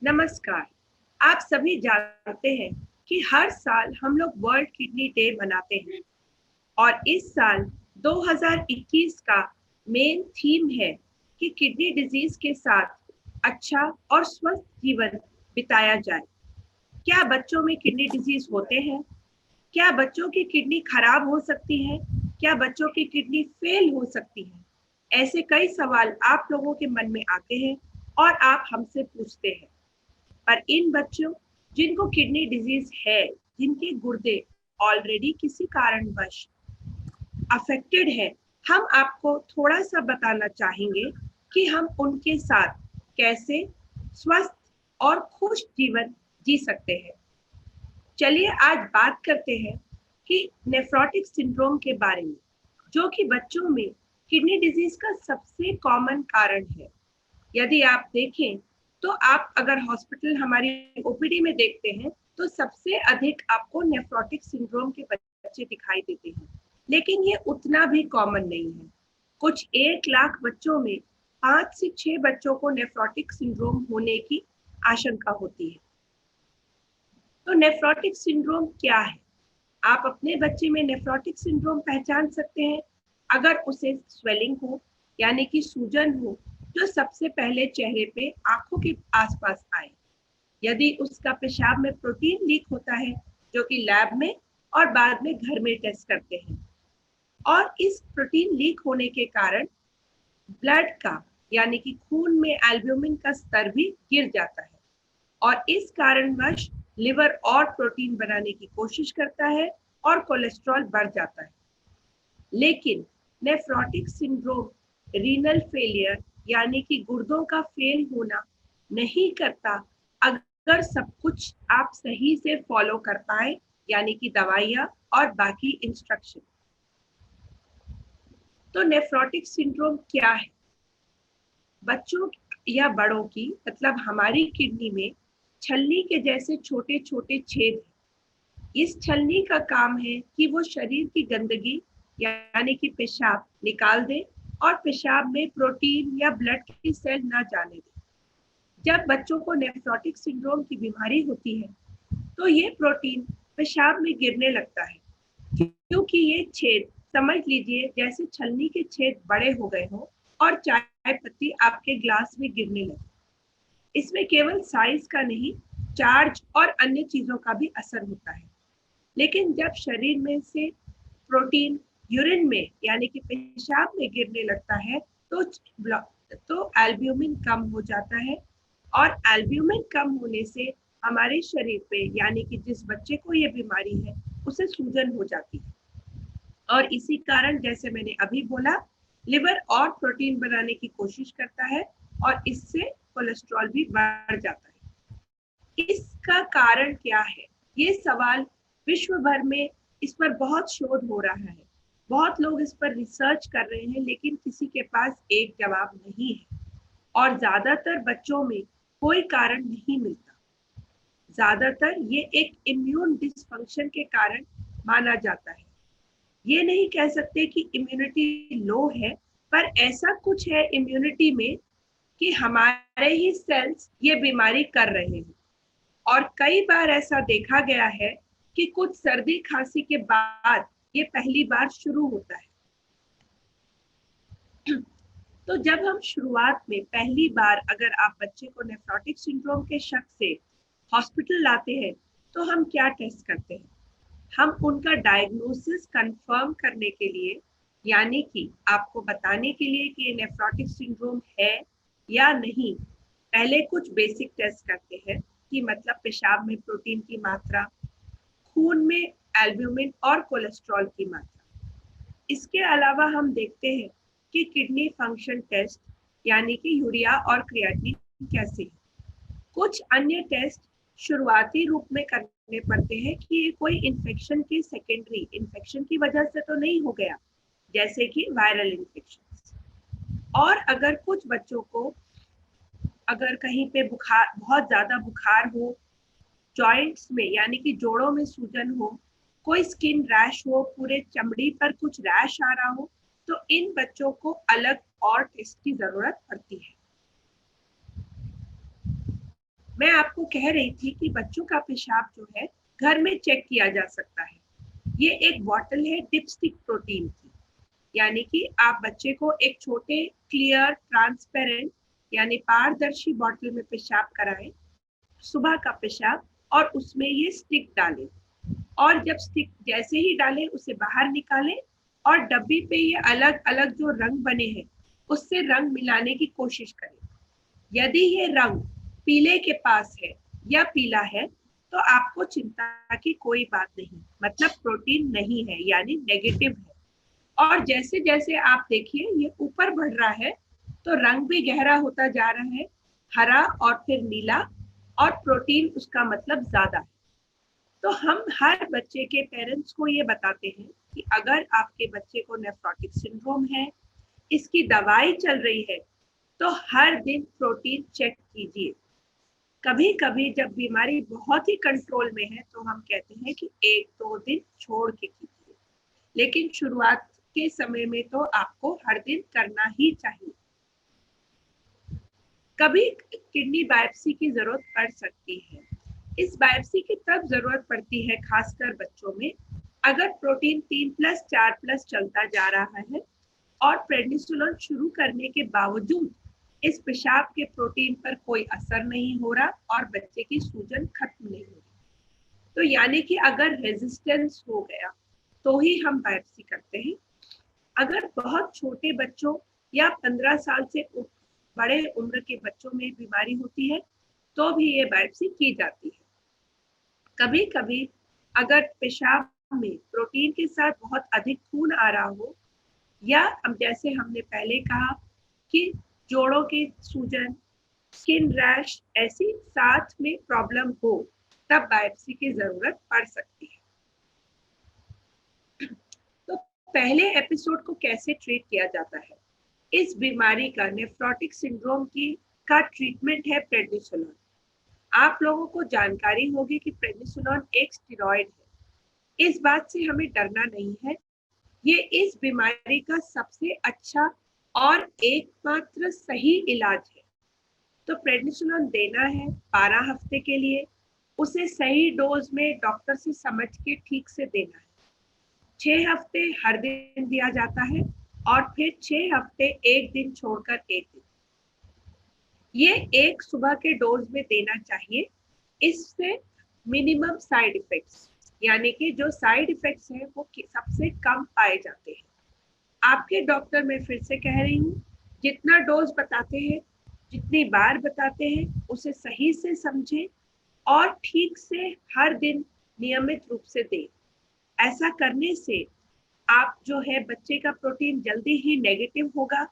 नमस्कार। आप सभी जानते हैं कि हर साल हम लोग वर्ल्ड किडनी डे मनाते हैं और इस साल 2021 का मेन थीम है कि किडनी डिजीज के साथ अच्छा और स्वस्थ जीवन बिताया जाए। क्या बच्चों में किडनी डिजीज होते हैं? क्या बच्चों की किडनी खराब हो सकती है? क्या बच्चों की किडनी फेल हो सकती है? ऐसे कई सवाल आप लोगों के मन में आते हैं और आप हमसे पूछते हैं। पर इन बच्चों जिनको किडनी डिजीज है, जिनके गुर्दे ऑलरेडी किसी कारणवश अफेक्टेड है, हम आपको थोड़ा सा बताना चाहेंगे कि हम उनके साथ कैसे स्वस्थ और खुश जीवन जी सकते हैं। चलिए आज बात करते हैं कि नेफ्रोटिक सिंड्रोम के बारे में, जो कि बच्चों में किडनी डिजीज का सबसे कॉमन कारण है। यदि आप देखें तो आप अगर हॉस्पिटल हमारी ओपीडी में देखते हैं तो सबसे अधिक आपको नेफ्रोटिक सिंड्रोम के बच्चे दिखाई देते हैं, लेकिन ये उतना भी कॉमन नहीं है। कुछ 1 लाख बच्चों में 5 से 6 बच्चों को नेफ्रोटिक सिंड्रोम होने की आशंका होती है। तो नेफ्रोटिक सिंड्रोम क्या है? आप अपने बच्चे में नेफ्रोटिक सिंड्रोम पहचान सकते हैं अगर उसे स्वेलिंग हो, यानी कि सूजन हो, जो सबसे पहले चेहरे पे आंखों के आसपास आए। यदि उसका पेशाब में प्रोटीन लीक होता है, जो कि लैब में और बाद में घर में टेस्ट करते हैं, और इस प्रोटीन लीक होने के कारण ब्लड का यानी कि खून में एल्ब्यूमिन का स्तर भी गिर जाता है और इस कारणवश लिवर और प्रोटीन बनाने की कोशिश करता है और कोलेस्ट्रॉल बढ़ जाता है। लेकिन नेफ्रोटिक सिंड्रोम रीनल फेलियर यानी कि गुर्दों का फेल होना नहीं करता अगर सब कुछ आप सही से फॉलो कर पाए, यानी कि दवाइयाँ और बाकी इंस्ट्रक्शन। तो नेफ्रोटिक सिंड्रोम क्या है? बच्चों या बड़ों की, मतलब हमारी किडनी में छलनी के जैसे छोटे छोटे छेद हैं। इस छलनी का काम है कि वो शरीर की गंदगी यानी कि पेशाब निकाल दे और पेशाब में प्रोटीन या ब्लड की सेल ना जाने दे। जब बच्चों को नेफ्रोटिक सिंड्रोम की बीमारी होती है तो ये प्रोटीन पेशाब में गिरने लगता है, क्योंकि ये छेद, समझ लीजिए जैसे छलनी के छेद बड़े हो गए हों और चाय पत्ती आपके ग्लास में गिरने लगे। इसमें केवल साइज का नहीं, चार्ज और अन्य चीजों का भी असर होता है। लेकिन जब शरीर में से प्रोटीन यूरिन में यानी कि पेशाब में गिरने लगता है तो एल्ब्यूमिन कम हो जाता है और एल्ब्यूमिन कम होने से हमारे शरीर पे, यानी कि जिस बच्चे को ये बीमारी है, उसे सूजन हो जाती है और इसी कारण, जैसे मैंने अभी बोला, लिवर और प्रोटीन बनाने की कोशिश करता है और इससे कोलेस्ट्रॉल भी बढ़ जाता है। इसका कारण क्या है? ये सवाल विश्व भर में इस पर बहुत शोध हो रहा है, बहुत लोग इस पर रिसर्च कर रहे हैं, लेकिन किसी के पास एक जवाब नहीं है और ज्यादातर बच्चों में कोई कारण नहीं मिलता। ज्यादातर ये एक इम्यून डिसफंक्शन के कारण माना जाता है। ये नहीं कह सकते कि इम्यूनिटी लो है, पर ऐसा कुछ है इम्यूनिटी में कि हमारे ही सेल्स ये बीमारी कर रहे हैं। और कई बार ऐसा देखा गया है कि कुछ सर्दी खांसी के बाद ये पहली बार शुरू होता है। तो जब हम शुरुआत में पहली बार अगर आप बच्चे को नेफ्रोटिक सिंड्रोम के शक से हॉस्पिटल लाते हैं तो हम क्या टेस्ट करते हैं? हम उनका डायग्नोसिस कंफर्म करने के लिए, यानी कि आपको बताने के लिए कि ये नेफ्रोटिक सिंड्रोम है या नहीं, पहले कुछ बेसिक टेस्ट करते हैं कि मतलब पेशाब में प्रोटीन की मात्रा, खून में एल्ब्यूमिन और कोलेस्ट्रॉल की मात्रा। इसके अलावा हम देखते हैं कि किडनी फंक्शन टेस्ट, यानी कि यूरिया और क्रिएटिनिन कैसे है। कुछ अन्य टेस्ट शुरुआती रूप में करने पड़ते हैं कि ये कोई इन्फेक्शन की सेकेंडरी इन्फेक्शन की वजह से तो नहीं हो गया, जैसे कि वायरल इन्फेक्शन। और अगर कुछ बच्चों को अगर कहीं पे बुखार, बहुत ज्यादा बुखार हो, जॉइंट्स में यानी कि जोड़ों में सूजन हो, कोई स्किन रैश हो, पूरे चमड़ी पर कुछ रैश आ रहा हो, तो इन बच्चों को अलग और टेस्ट की जरूरत पड़ती है। मैं आपको कह रही थी कि बच्चों का पेशाब जो है घर में चेक किया जा सकता है। ये एक बॉटल है डिपस्टिक प्रोटीन की, यानी कि आप बच्चे को एक छोटे क्लियर ट्रांसपेरेंट यानी पारदर्शी बॉटल में पेशाब कराएं, सुबह का पेशाब, और उसमें ये स्टिक डालें। और जब स्टिक जैसे ही डालें उसे बाहर निकालें और डब्बी पे ये अलग अलग जो रंग बने हैं उससे रंग मिलाने की कोशिश करें। यदि ये रंग पीले के पास है या पीला है तो आपको चिंता की कोई बात नहीं, मतलब प्रोटीन नहीं है यानी नेगेटिव है। और जैसे जैसे आप देखिए ये ऊपर बढ़ रहा है तो रंग भी गहरा होता जा रहा है, हरा और फिर नीला, और प्रोटीन उसका मतलब ज्यादा है। तो हम हर बच्चे के पेरेंट्स को ये बताते हैं कि अगर आपके बच्चे को नेफ्रोटिक सिंड्रोम है, इसकी दवाई चल रही है, तो हर दिन प्रोटीन चेक कीजिए। कभी कभी जब बीमारी बहुत ही कंट्रोल में है तो हम कहते हैं कि 1-2 दिन छोड़ के कीजिए, लेकिन शुरुआत के समय में तो आपको हर दिन करना ही चाहिए। कभी किडनी बायोप्सी की जरूरत पड़ सकती है। इस बायोप्सी की तब जरूरत पड़ती है खासकर बच्चों में अगर प्रोटीन 3+4+ चलता जा रहा है और प्रेडनिसोलोन शुरू करने के बावजूद इस पेशाब के प्रोटीन पर कोई असर नहीं हो रहा और बच्चे की सूजन खत्म नहीं हो रही। तो यानी कि अगर रेजिस्टेंस हो गया तो ही हम बायोप्सी करते हैं। अगर बहुत छोटे बच्चों या 15 साल से बड़े उम्र के बच्चों में बीमारी होती है तो भी ये बायोप्सी की जाती है। कभी कभी अगर पेशाब में प्रोटीन के साथ बहुत अधिक खून आ रहा हो, या हम जैसे हमने पहले कहा कि जोड़ों की सूजन, स्किन रैश ऐसी साथ में प्रॉब्लम हो, तब बायोप्सी की जरूरत पड़ सकती है। तो पहले एपिसोड को कैसे ट्रीट किया जाता है? इस बीमारी का, नेफ्रोटिक सिंड्रोम की का ट्रीटमेंट है प्रेडनिसोलोन। आप लोगों को जानकारी होगी कि प्रेडनिसोलोन एक स्टेरॉइड है। इस बात से हमें डरना नहीं है। ये इस बीमारी का सबसे अच्छा और एकमात्र सही इलाज है। तो प्रेडनिसोलोन देना है 12 हफ्ते के लिए। उसे सही डोज में डॉक्टर से समझ के ठीक से देना है। 6 हफ्ते हर दिन दिया जाता है और फिर 6 हफ्ते एक दिन छोड़कर एक दिन। ये एक सुबह के डोज में देना चाहिए। इससे मिनिमम साइड इफेक्ट्स, यानी कि जो साइड इफेक्ट्स हैं वो सबसे कम पाए जाते हैं। आपके डॉक्टर, मैं फिर से कह रही हूँ, जितना डोज बताते हैं, जितनी बार बताते हैं, उसे सही से समझें और ठीक से हर दिन नियमित रूप से दें। ऐसा करने से आप जो है बच्चे का प्रोटीन जल्दी ही नेगेटिव होगा,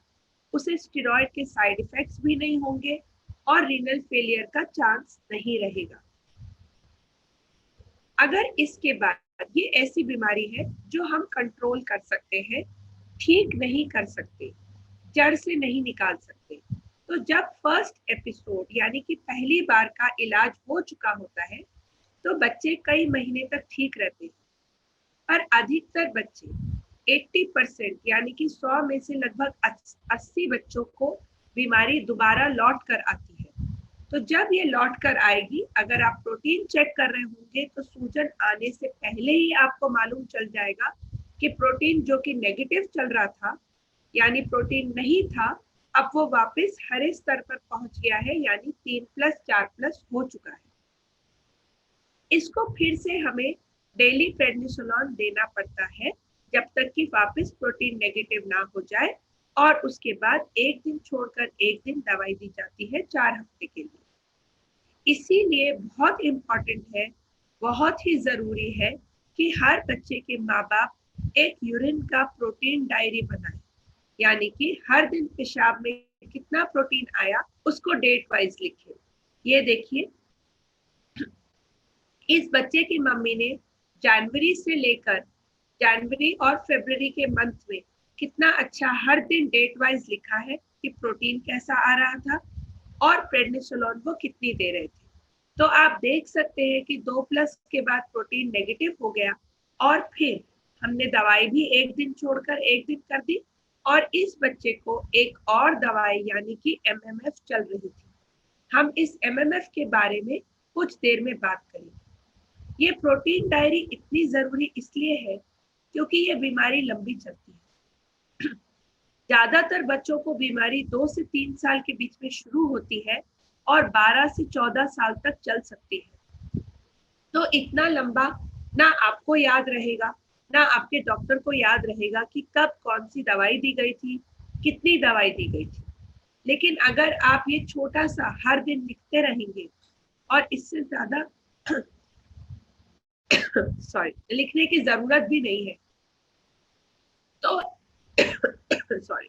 उसे स्टेरॉइड के साइड इफेक्ट्स भी नहीं होंगे और रीनल फेलियर का चांस नहीं रहेगा। अगर इसके बाद ये ऐसी बीमारी है जो हम कंट्रोल कर सकते हैं, ठीक नहीं कर सकते, जड़ से नहीं निकाल सकते, तो जब फर्स्ट एपिसोड यानी कि पहली बार का इलाज हो चुका होता है तो बच्चे कई महीने तक ठीक रहते हैं। पर अधिकतर बच्चे 80% यानी कि 100 में से लगभग 80 बच्चों को बीमारी दोबारा लौट कर आती है। तो जब ये लौट कर आएगी, अगर आप प्रोटीन चेक कर रहे होंगे तो सूजन आने से पहले ही आपको मालूम चल जाएगा कि प्रोटीन जो कि नेगेटिव चल रहा था, यानी प्रोटीन नहीं था, अब वो वापस हरे स्तर पर पहुंच गया है, यानी 3+4+ हो चुका है। इसको फिर से हमें डेली प्रेडनिसोलोन देना पड़ता है जब तक कि वापस प्रोटीन नेगेटिव ना हो जाए, और उसके बाद एक दिन छोड़कर एक दिन दवाई दी जाती है 4 हफ्ते के लिए। इसीलिए बहुत इम्पोर्टेंट है, बहुत ही जरूरी है कि हर बच्चे के माँ बाप एक यूरिन का प्रोटीन डायरी बनाए, यानी कि हर दिन पेशाब में कितना प्रोटीन आया उसको डेट वाइज लिखे। ये देखिए, इस बच्चे की मम्मी ने जनवरी और फरवरी के मंथ में कितना अच्छा हर दिन डेट वाइज लिखा है कि प्रोटीन कैसा आ रहा था और प्रेडनिसोलोन वो कितनी दे रहे थे। तो आप देख सकते हैं कि 2+ के बाद प्रोटीन नेगेटिव हो गया और फिर हमने दवाई भी एक दिन छोड़कर एक दिन कर दी, और इस बच्चे को एक और दवाई यानी कि MMF चल रही थी। हम इस एमएमएफ के बारे में कुछ देर में बात करेंगे। ये प्रोटीन डायरी इतनी जरूरी इसलिए है क्योंकि ये बीमारी लंबी चलती है। ज्यादातर बच्चों को बीमारी 2 से 3 साल के बीच में शुरू होती है और 12 से 14 साल तक चल सकती है। तो इतना लंबा ना आपको याद रहेगा, ना आपके डॉक्टर को याद रहेगा कि कब कौन सी दवाई दी गई थी, कितनी दवाई दी गई थी। लेकिन अगर आप ये छोटा सा हर दिन लिखते रहेंगे और इससे ज्यादा सॉरी लिखने की जरूरत भी नहीं है, तो सॉरी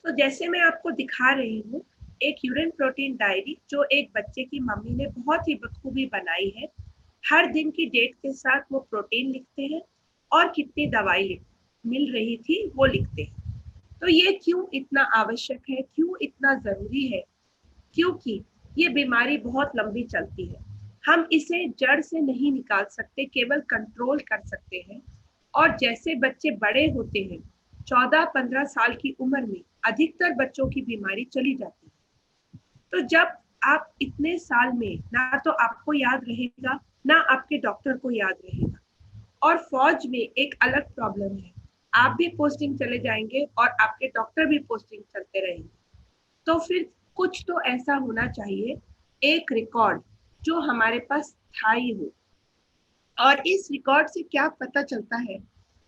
तो जैसे मैं आपको दिखा रही हूँ एक यूरिन प्रोटीन डायरी जो एक बच्चे की मम्मी ने बहुत ही बखूबी बनाई है। हर दिन की डेट के साथ वो प्रोटीन लिखते हैं और कितनी दवाई मिल रही थी वो लिखते हैं। तो ये क्यों इतना आवश्यक है, क्यों इतना जरूरी है? क्योंकि ये बीमारी बहुत लंबी चलती है। हम इसे जड़ से नहीं निकाल सकते, केवल कंट्रोल कर सकते हैं। और जैसे बच्चे बड़े होते हैं, 14-15 साल की उम्र में अधिकतर बच्चों की बीमारी चली जाती है। तो जब आप इतने साल में ना तो आपको याद रहेगा, ना आपके डॉक्टर को याद रहेगा। और फौज में एक अलग प्रॉब्लम है, आप भी पोस्टिंग चले जाएंगे और आपके डॉक्टर भी पोस्टिंग चलते रहेंगे। तो फिर कुछ तो ऐसा होना चाहिए, एक रिकॉर्ड जो हमारे पास स्थायी हो। और इस रिकॉर्ड से क्या पता चलता है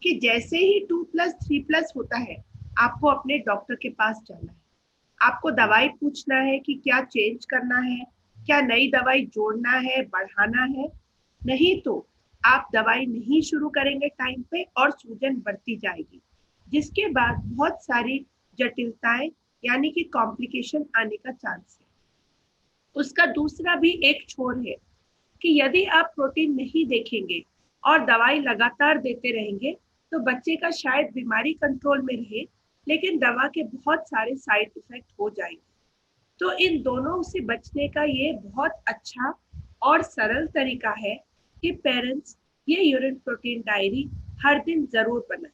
कि जैसे ही 2+3+ होता है, आपको अपने डॉक्टर के पास जाना है। आपको दवाई पूछना है कि क्या चेंज करना है, क्या नई दवाई जोड़ना है, बढ़ाना है। नहीं तो आप दवाई नहीं शुरू करेंगे टाइम पे और सूजन बढ़ती जाएगी, जिसके बाद बहुत सारी जटिलताएं यानी कि कॉम्प्लिकेशन आने का चांस है। उसका दूसरा भी एक छोर है कि यदि आप प्रोटीन नहीं देखेंगे और दवाई लगातार देते रहेंगे तो बच्चे का शायद बीमारी कंट्रोल में रहे, लेकिन दवा के बहुत सारे साइड इफेक्ट हो जाएंगे। तो इन दोनों से बचने का ये बहुत अच्छा और सरल तरीका है कि पेरेंट्स ये यूरिन प्रोटीन डायरी हर दिन जरूर बनाएं।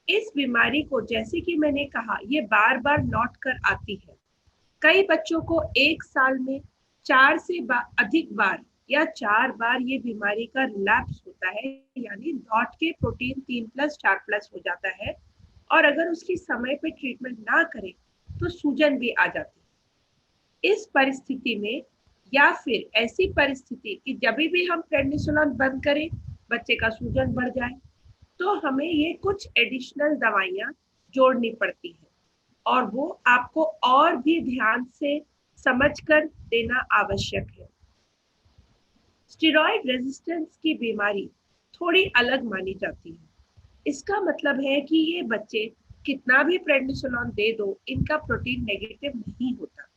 इस बीमारी को, जैसे कि मैंने कहा, ये बार बार लौट कर आती है। कई बच्चों को एक साल में 4 से अधिक बार या 4 बार ये बीमारी का रिलैप्स होता है, यानी लौट के प्रोटीन 3+4+ हो जाता है। और अगर उसकी समय पे ट्रीटमेंट ना करें तो सूजन भी आ जाती है। इस परिस्थिति में या फिर ऐसी परिस्थिति कि जब भी हम प्रेडनिसोलोन बंद करें बच्चे का सूजन बढ़ जाए, तो हमें ये कुछ एडिशनल दवाइयाँ जोड़नी पड़ती है और वो आपको और भी ध्यान से समझकर देना आवश्यक है। स्टेरॉइड रेजिस्टेंस की बीमारी थोड़ी अलग मानी जाती है। इसका मतलब है कि ये बच्चे कितना भी प्रेडनिसोलोन दे दो, इनका प्रोटीन नेगेटिव नहीं होता।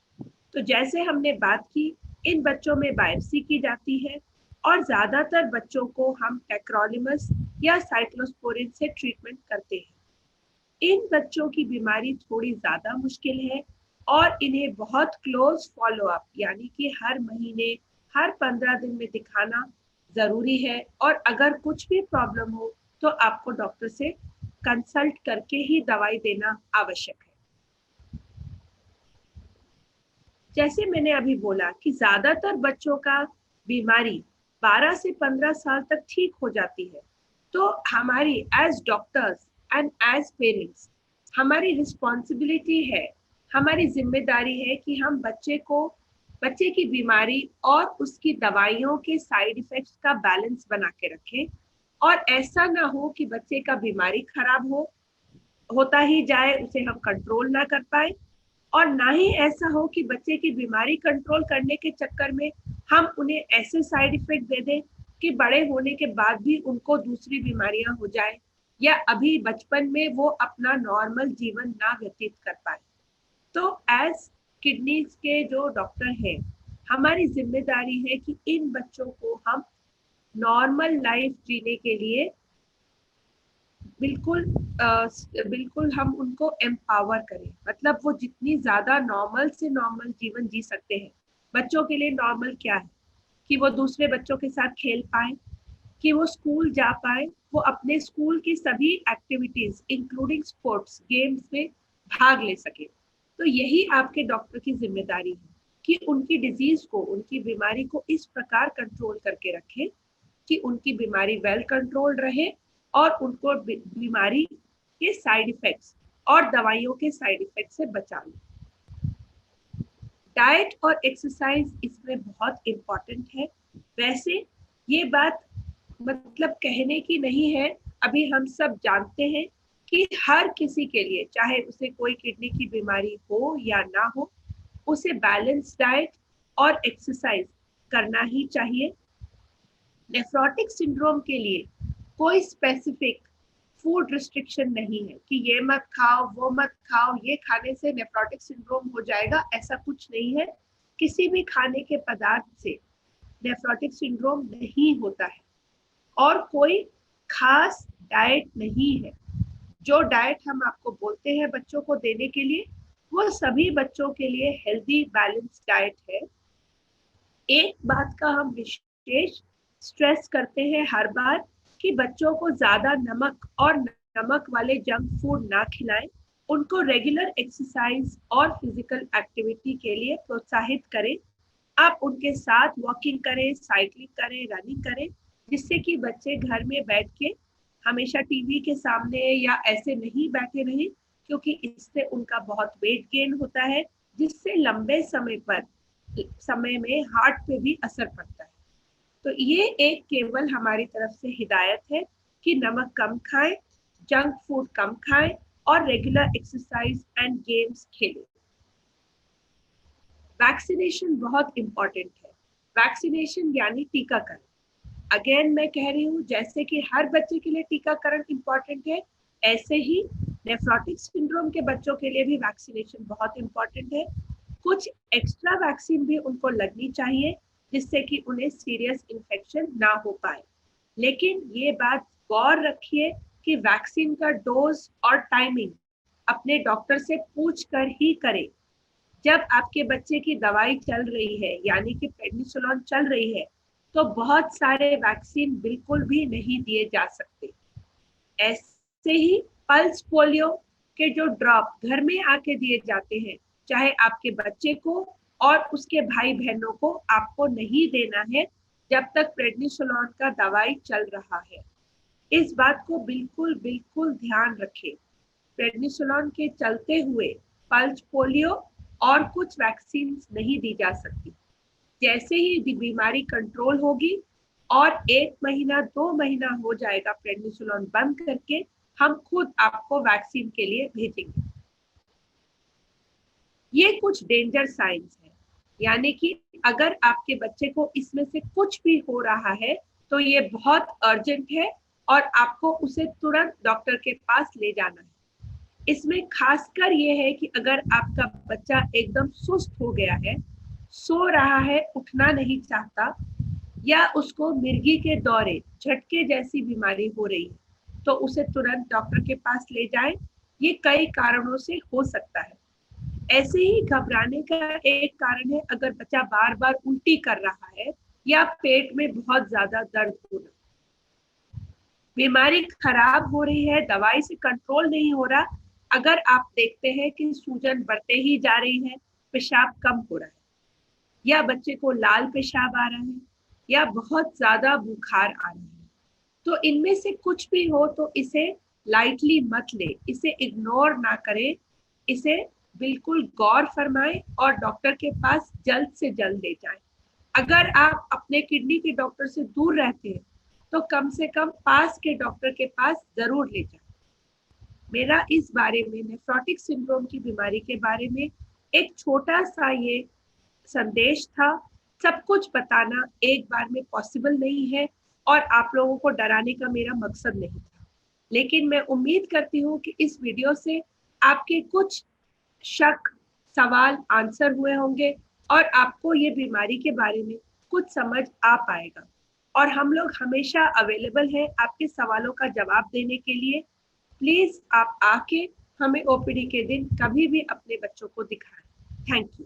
तो जैसे हमने बात की, इन बच्चों में बायोप्सी की जाती है और ज्यादातर बच्चों को हम टेक्रोलिमस या साइक्लोस्पोरिन से ट्रीटमेंट करते हैं। इन बच्चों की बीमारी थोड़ी ज्यादा मुश्किल है और इन्हें बहुत क्लोज फॉलोअप यानी कि हर महीने, हर 15 दिन में दिखाना जरूरी है। और अगर कुछ भी प्रॉब्लम हो तो आपको डॉक्टर से कंसल्ट करके ही दवाई देना आवश्यक है। जैसे मैंने अभी बोला कि ज्यादातर बच्चों का बीमारी 12 से 15 साल तक ठीक हो जाती है। तो हमारी as doctors and as parents हमारी रिस्पॉन्सिबिलिटी है, हमारी जिम्मेदारी है कि हम बच्चे की बीमारी और उसकी दवाइयों के साइड इफेक्ट्स का बैलेंस बना के रखें। और ऐसा ना हो कि बच्चे का बीमारी खराब होता ही जाए, उसे हम कंट्रोल ना कर पाए। और ना ही ऐसा हो कि बच्चे की बीमारी कंट्रोल करने के चक्कर में हम उन्हें ऐसे साइड इफेक्ट दे दें कि बड़े होने के बाद भी उनको दूसरी बीमारियां हो जाए या अभी बचपन में वो अपना नॉर्मल जीवन ना व्यतीत कर पाए। तो एज किडनीज के जो डॉक्टर हैं, हमारी जिम्मेदारी है कि इन बच्चों को हम नॉर्मल लाइफ जीने के लिए बिल्कुल बिल्कुल हम उनको एम्पावर करें। मतलब वो जितनी ज्यादा नॉर्मल से नॉर्मल जीवन जी सकते हैं। बच्चों के लिए नॉर्मल क्या है कि वो दूसरे बच्चों के साथ खेल पाए, कि वो स्कूल जा पाए, वो अपने स्कूल की सभी एक्टिविटीज इंक्लूडिंग स्पोर्ट्स गेम्स में भाग ले सके। तो यही आपके डॉक्टर की जिम्मेदारी है कि उनकी डिजीज को, उनकी बीमारी को इस प्रकार कंट्रोल करके रखें कि उनकी बीमारी वेल कंट्रोल्ड रहे और उनको बीमारी के साइड इफेक्ट्स और दवाइयों के साइड इफेक्ट से बचा लें। डाइट और एक्सरसाइज इसमें बहुत इम्पोर्टेंट है। वैसे ये बात मतलब कहने की नहीं है, अभी हम सब जानते हैं कि हर किसी के लिए, चाहे उसे कोई किडनी की बीमारी हो या ना हो, उसे बैलेंस डाइट और एक्सरसाइज करना ही चाहिए। नेफ्रोटिक सिंड्रोम के लिए कोई स्पेसिफिक फूड रिस्ट्रिक्शन नहीं है कि ये मत खाओ, वो मत खाओ, ये खाने से नेफ्रोटिक सिंड्रोम हो जाएगा, ऐसा कुछ नहीं है। किसी भी खाने के पदार्थ से नेफ्रोटिक सिंड्रोम नहीं होता है और कोई खास डाइट नहीं है। जो डाइट हम आपको बोलते हैं बच्चों को देने के लिए, वो सभी बच्चों के लिए हेल्दी बैलेंस डाइट है। एक बात का हम विशेष स्ट्रेस करते हैं हर बार कि बच्चों को ज्यादा नमक और नमक वाले जंक फूड ना खिलाएं। उनको रेगुलर एक्सरसाइज और फिजिकल एक्टिविटी के लिए प्रोत्साहित करें। आप उनके साथ वॉकिंग करें, साइकिलिंग करें, रनिंग करें, जिससे कि बच्चे घर में बैठ के हमेशा टीवी के सामने या ऐसे नहीं बैठे रहें, क्योंकि इससे उनका बहुत वेट गेन होता है, जिससे लंबे समय में हार्ट पे भी असर पड़ता है। तो ये एक केवल हमारी तरफ से हिदायत है कि नमक कम खाएं, जंक फूड कम खाएं और रेगुलर एक्सरसाइज एंड गेम्स खेलें। वैक्सीनेशन बहुत इंपॉर्टेंट है। वैक्सीनेशन यानी टीकाकरण। अगेन मैं कह रही हूँ, जैसे कि हर बच्चे के लिए टीकाकरण इंपॉर्टेंट है, ऐसे ही नेफ्रोटिक सिंड्रोम के बच्चों के लिए भी वैक्सीनेशन बहुत इंपॉर्टेंट है। कुछ एक्स्ट्रा वैक्सीन भी उनको लगनी चाहिए, जिससे कि उन्हें सीरियस इन्फेक्शन ना हो पाए। लेकिन ये बात गौर रखिए कि वैक्सीन का डोज और टाइमिंग अपने डॉक्टर से पूछ कर ही करें। जब आपके बच्चे की दवाई चल रही है, यानी कि प्रेडनिसोलोन चल रही है, तो बहुत सारे वैक्सीन बिल्कुल भी नहीं दिए जा सकते। ऐसे ही पल्स पोलियो के जो ड्रॉप घर में आके दिए जाते हैं, चाहे आपके बच्चे को और उसके भाई बहनों को आपको नहीं देना है जब तक प्रेडनिसोलोन का दवाई चल रहा है। इस बात को बिल्कुल बिल्कुल ध्यान रखें। प्रेडनिसोलोन के चलते हुए पल्स पोलियो और कुछ वैक्सीन नहीं दी जा सकती। जैसे ही बीमारी कंट्रोल होगी और 1 महीना 2 महीना हो जाएगा प्रेडनिसोलोन बंद करके, हम खुद आपको वैक्सीन के लिए भेजेंगे। ये कुछ डेंजर साइंस है, यानी कि अगर आपके बच्चे को इसमें से कुछ भी हो रहा है तो ये बहुत अर्जेंट है और आपको उसे तुरंत डॉक्टर के पास ले जाना है। इसमें खासकर ये है कि अगर आपका बच्चा एकदम सुस्त हो गया है, सो रहा है, उठना नहीं चाहता, या उसको मिर्गी के दौरे, झटके जैसी बीमारी हो रही है, तो उसे तुरंत डॉक्टर के पास ले जाएं। ये कई कारणों से हो सकता है। ऐसे ही घबराने का एक कारण है अगर बच्चा बार बार उल्टी कर रहा है या पेट में बहुत ज्यादा दर्द होना। बीमारी खराब हो रही है, दवाई से कंट्रोल नहीं हो रहा, अगर आप देखते हैं कि सूजन बढ़ते ही जा रही है, पेशाब कम हो रहा है, या बच्चे को लाल पेशाब आ रहा है, या बहुत ज्यादा बुखार आ रहा है, तो इनमें से कुछ भी हो तो इसे लाइटली मत ले, इसे इग्नोर ना करें, इसे बिल्कुल गौर फरमाएं और डॉक्टर के पास जल्द से जल्द ले जाएं। अगर आप अपने किडनी के डॉक्टर से दूर रहते हैं तो कम से कम पास के डॉक्टर के पास जरूर ले जाएं। मेरा इस बारे में, नेफ्रोटिक सिंड्रोम की बीमारी के बारे में एक छोटा सा ये संदेश था। सब कुछ बताना एक बार में पॉसिबल नहीं है और आप लोगों को डराने का मेरा मकसद नहीं था, लेकिन मैं उम्मीद करती हूँ कि इस वीडियो से आपके कुछ शक, सवाल आंसर हुए होंगे और आपको ये बीमारी के बारे में कुछ समझ आ पाएगा। और हम लोग हमेशा अवेलेबल हैं आपके सवालों का जवाब देने के लिए। प्लीज आप आके हमें ओपीडी के दिन कभी भी अपने बच्चों को दिखाएं। Thank you.